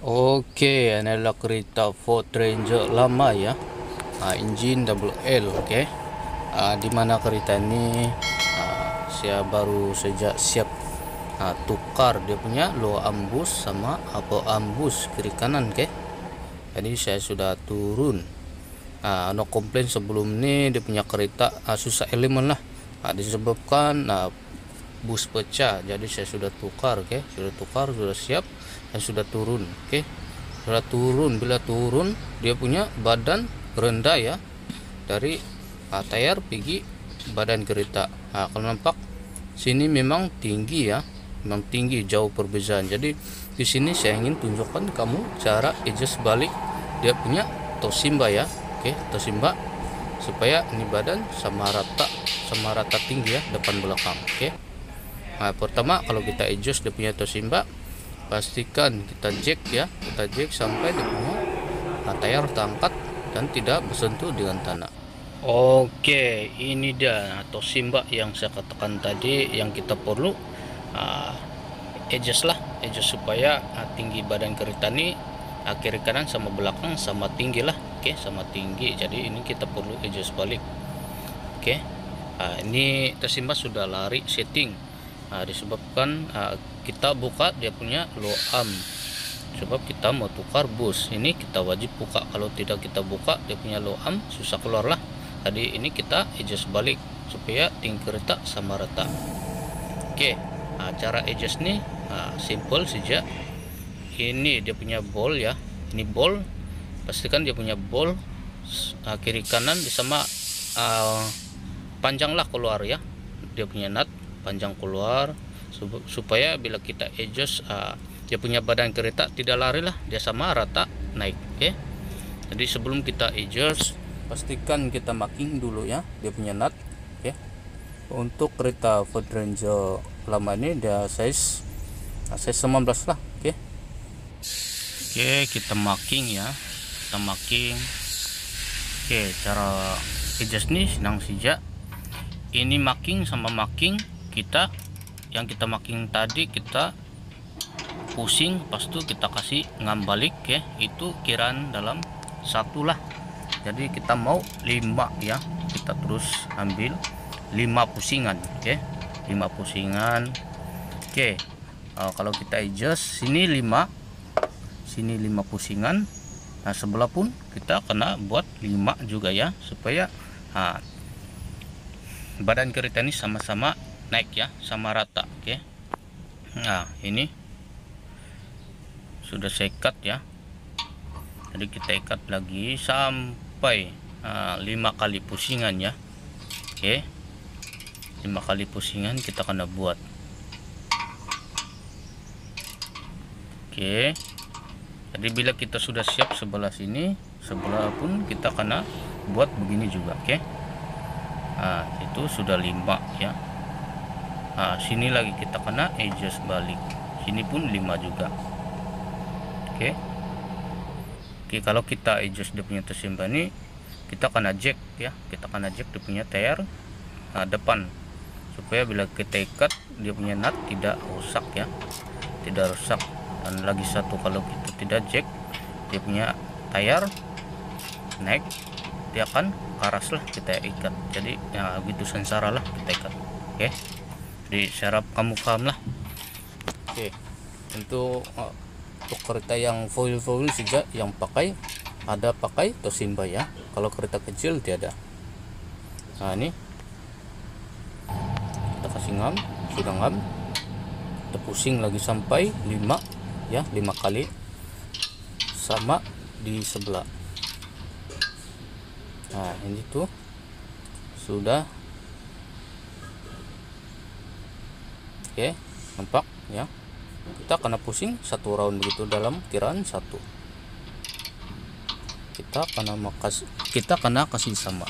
Oke, ini adalah kereta Ford Ranger lama ya. Engine double L, oke. Di mana kereta ini saya baru saja siap tukar dia punya low ambus sama upper ambus kiri kanan, oke. Jadi saya sudah turun. No komplain sebelum ini dia punya kereta susah elemen lah. Disebabkan bus pecah, jadi saya sudah tukar, oke. Sudah tukar, sudah siap dan sudah turun, oke. Sudah turun. Bila turun dia punya badan rendah ya, dari tayar pergi badan kereta. Kalau nampak sini memang tinggi ya, memang tinggi, jauh perbezaan. Jadi di sini saya ingin tunjukkan kamu cara adjust balik dia punya Toshiba ya, oke. Toshiba supaya ini badan sama rata tinggi ya, depan belakang, oke. Pertama kalau kita adjust dia punya Toshiba, pastikan kita jack ya, kita jack sampai dia punya tayar terangkat dan tidak bersentuh dengan tanah. Oke, ini dia Toshiba yang saya katakan tadi, yang kita perlu adjust supaya tinggi badan kereta ini kiri kanan sama belakang sama tinggi lah, oke, sama tinggi. Jadi ini kita perlu adjust balik, oke. Ini Toshiba sudah lari setting. Disebabkan kita buka dia punya low arm, sebab kita mau tukar bus. Ini kita wajib buka, kalau tidak kita buka dia punya low arm susah keluar lah. Jadi ini kita adjust balik supaya tinggi kereta sama rata, oke. Cara adjust nih simple saja. Ini dia punya ball ya, ini ball, pastikan dia punya ball kiri kanan sama panjang lah keluar ya, dia punya nut panjang keluar supaya bila kita adjust dia punya badan kereta tidak lari lah, dia sama rata naik, oke. Jadi sebelum kita adjust pastikan kita marking dulu ya dia punya nut, oke. Untuk kereta Ford Ranger lama ini dia size 19 lah, oke. Oke, kita marking ya, kita marking. Oke, cara adjust nih senang saja. Ini marking sama marking kita yang kita marking tadi kita pusing, pas itu kita kasih ngambalik ya, itu kiraan dalam satu lah. Jadi kita mau 5 ya, kita terus ambil 5 pusingan, oke. 5 pusingan, oke. Kalau kita adjust sini 5, sini 5 pusingan, sebelah pun kita kena buat 5 juga ya, supaya badan kereta ini sama-sama naik ya, sama rata, oke. Nah ini sudah saya ikat ya, jadi kita ikat lagi sampai 5 kali pusingan ya, oke. 5 kali pusingan kita kena buat, oke. Jadi bila kita sudah siap sebelah sini, sebelah pun kita kena buat begini juga, oke. Itu sudah 5 ya. Sini lagi kita kena adjust balik, sini pun 5 juga, oke. Kalau kita adjust dia punya Toshiba ini, kita kena jack ya, kita kena jack dia punya tayar depan, supaya bila kita ikat dia punya nut tidak rusak ya, tidak rusak. Dan lagi satu, kalau kita tidak jack dia punya tayar naik, dia akan karas lah kita ikat. Jadi ya gitu sengsara lah kita ikat, oke. Jadi saya harap kamu paham lah, oke. Untuk kereta yang foil saja yang pakai Toshiba ya, kalau kereta kecil tiada. Ini kita kasih ngam, sudah ngam, kita pusing lagi sampai 5 ya, 5 kali sama di sebelah. Ini tuh sudah, oke. Nampak ya, kita kena pusing 1 round begitu dalam kiraan 1. Kita kena kasih sama,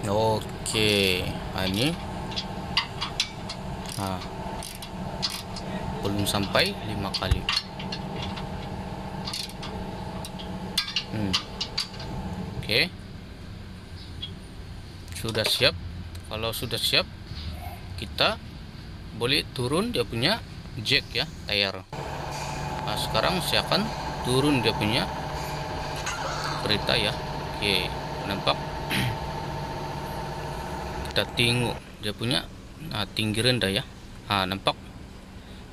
oke. Ini belum sampai 5 kali, oke. Sudah siap. Kalau sudah siap kita boleh turun dia punya jack ya, tayar. Nah, sekarang saya akan turun dia punya kereta ya. Oke, nampak. Kita tengok dia punya tinggi rendah ya. Nampak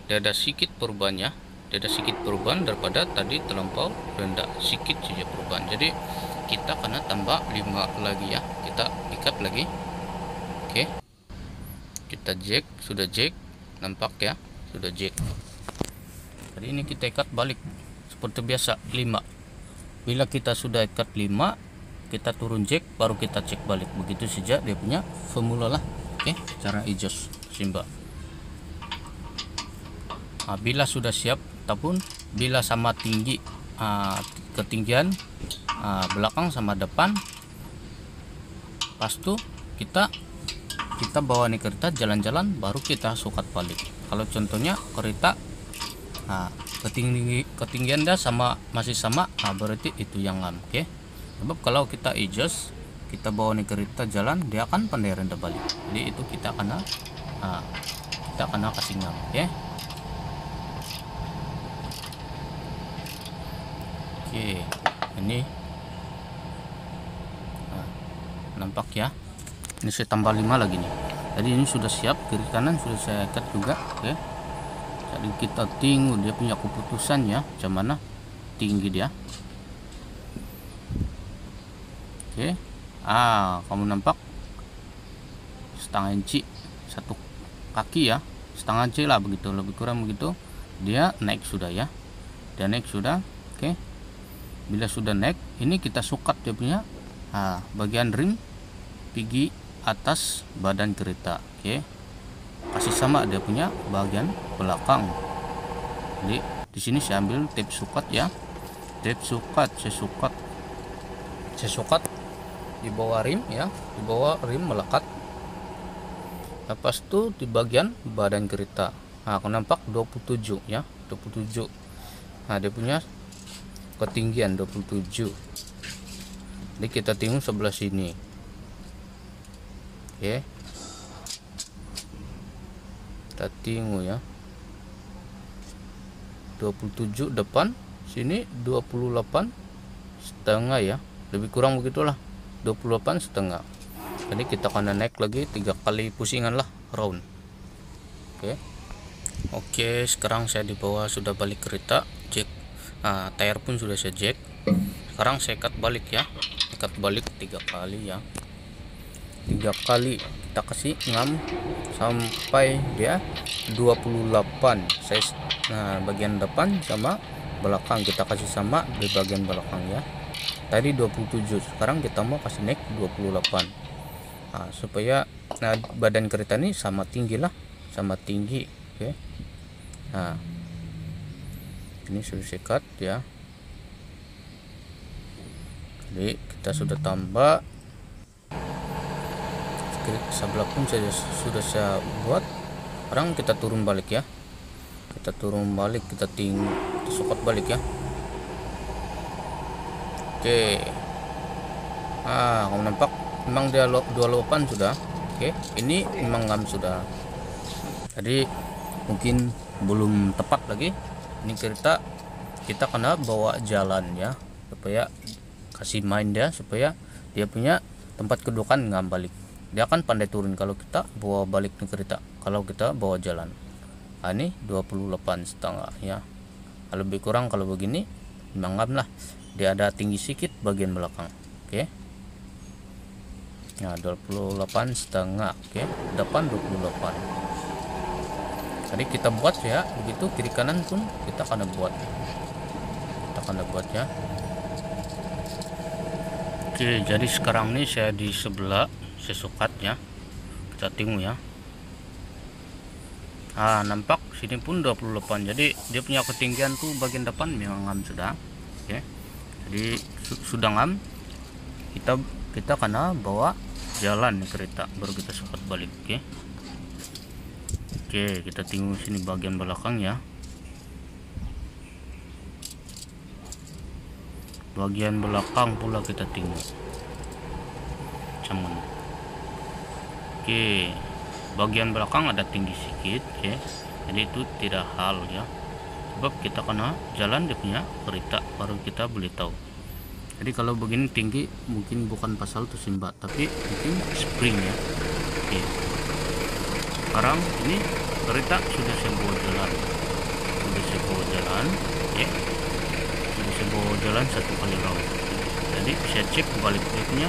dia ada sedikit perubahan ya. Dia ada sedikit perubahan daripada tadi terlampau rendah, sedikit saja perubahan. Jadi kita kena tambah 5 lagi ya. Kita ikat lagi. Oke, kita jack, sudah jack, nampak ya, sudah jack. Jadi ini kita ikat balik seperti biasa 5. Bila kita sudah ikat 5, kita turun jack, baru kita cek balik. Begitu saja dia punya formula lah. Oke, cara adjust Simba. Bila sudah siap, ataupun bila sama tinggi, ketinggian belakang sama depan, pas tuh kita bawa nih kereta jalan-jalan, baru kita sukat balik. Kalau contohnya kereta ketinggian dah sama, masih sama, berarti itu yang ngam. Oke, sebab kalau kita adjust, kita bawa nih kereta jalan, dia akan pandai rendah balik. Jadi itu kita kena kasih ngam. Oke. Oke, ini nampak ya. Ini saya tambah 5 lagi nih. Jadi ini sudah siap, kiri kanan sudah saya ikat juga. Oke, jadi kita tengok dia punya keputusannya macam mana, tinggi dia. Oke, kamu nampak setengah inci, 1 kaki ya, setengah inci lah begitu, lebih kurang begitu. Dia naik sudah ya, dia naik sudah. Oke, bila sudah naik, ini kita sukat dia punya bagian ring pergi atas badan kereta. Oke, kasih sama dia punya bagian belakang. Jadi di sini saya ambil tape sukat ya, tape sukat, saya sukat di bawah rim ya, di bawah rim melekat. Lepas itu di bagian badan kereta. Aku nampak 27 ya, 27. Dia punya ketinggian 27. Jadi kita tengok sebelah sini. Oke, kita tengok ya, 27 depan, sini 28 setengah ya, lebih kurang begitulah, 28 setengah. Jadi kita akan naik lagi 3 kali pusingan lah, round. Oke, sekarang saya di bawah sudah balik kereta, jack, tayar pun sudah saya jack. Sekarang saya ikat balik ya, ikat balik 3 kali ya, 3 kali kita kasih ngam sampai dia 28 size. Bagian depan sama belakang kita kasih sama di bagian belakang ya. Tadi 27, sekarang kita mau kasih naik 28. Supaya badan kereta ini sama tinggi lah, sama tinggi. Oke, ini sudah sikat ya. Jadi kita sudah tambah, sebelah pun sudah saya buat. Sekarang kita turun balik ya, kita turun balik, kita sukat balik ya. Oke, kamu nampak memang dia 28 sudah. Oke, ini memang ngam sudah. Jadi mungkin belum tepat lagi. Ini kereta kita kena bawa jalan ya, supaya kasih main dia, supaya dia punya tempat kedudukan ngam balik. Dia akan pandai turun kalau kita bawa balik nih kereta, kalau kita bawa jalan. Ini 28 setengah ya, lebih kurang kalau begini memang ngam lah. Dia ada tinggi sedikit bagian belakang. Oke, 28 setengah. Oke, depan 28. Tadi kita buat ya begitu, kiri kanan pun kita akan buat, ya. Oke, jadi sekarang nih saya di sebelah sesukat ya, kita tengok ya. Nampak sini pun 28. Jadi dia punya ketinggian tuh bagian depan memang ngam sudah. Oke, jadi sudah ngam, kita kena bawa jalan nih kereta, baru kita sukat balik. Oke, kita tengok sini bagian belakang ya, bagian belakang pula kita tengok cuman. Oke, bagian belakang ada tinggi sedikit, oke. Jadi itu tidak hal ya, sebab kita kena jalan dia punya kereta baru kita boleh tahu. Jadi kalau begini tinggi mungkin bukan pasal tersimbat, tapi mungkin spring ya. Oke. Sekarang ini kereta sudah saya bawa jalan, oke. Sudah saya bawa jalan 1 kali round. Jadi saya cek balik baliknya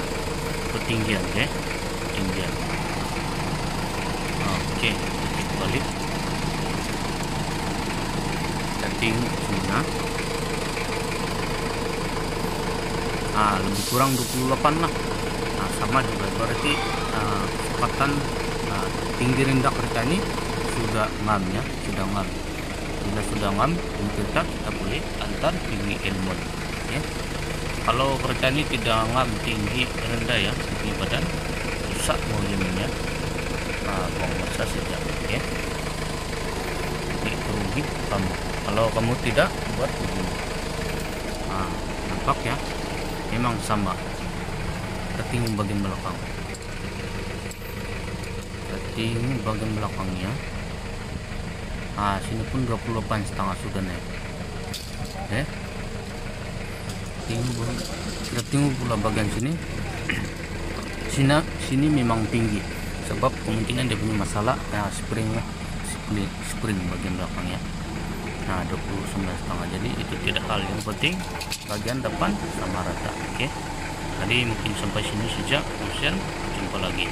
ketinggian, oke. Ketinggian. Oke, cek balik. Setting sini. Lebih kurang 28 lah. Sama juga berarti kecepatan tinggi rendah kereta ini sudah ngam ya, sudah ngam. Bila sudah ngam, kita boleh antar tinggi elmon ya. Kalau kereta ini tidak ngam tinggi rendah ya, tinggi badan, rusak mobilnya. Buang masa saja ya. Jadi rugi kamu. Kalau kamu tidak buat begini. Nampak ya, memang sama. Setting bagian belakang, belakangnya. Sini pun 28,5 sudah naik. Oke. Kita tengok pula bagian sini. Sini memang tinggi, sebab kemungkinan dia punya masalah spring bagian belakangnya. 29,5. Jadi itu tidak hal yang penting, bagian depan sama rata. Oke. Jadi mungkin sampai sini saja. Kemudian jumpa lagi.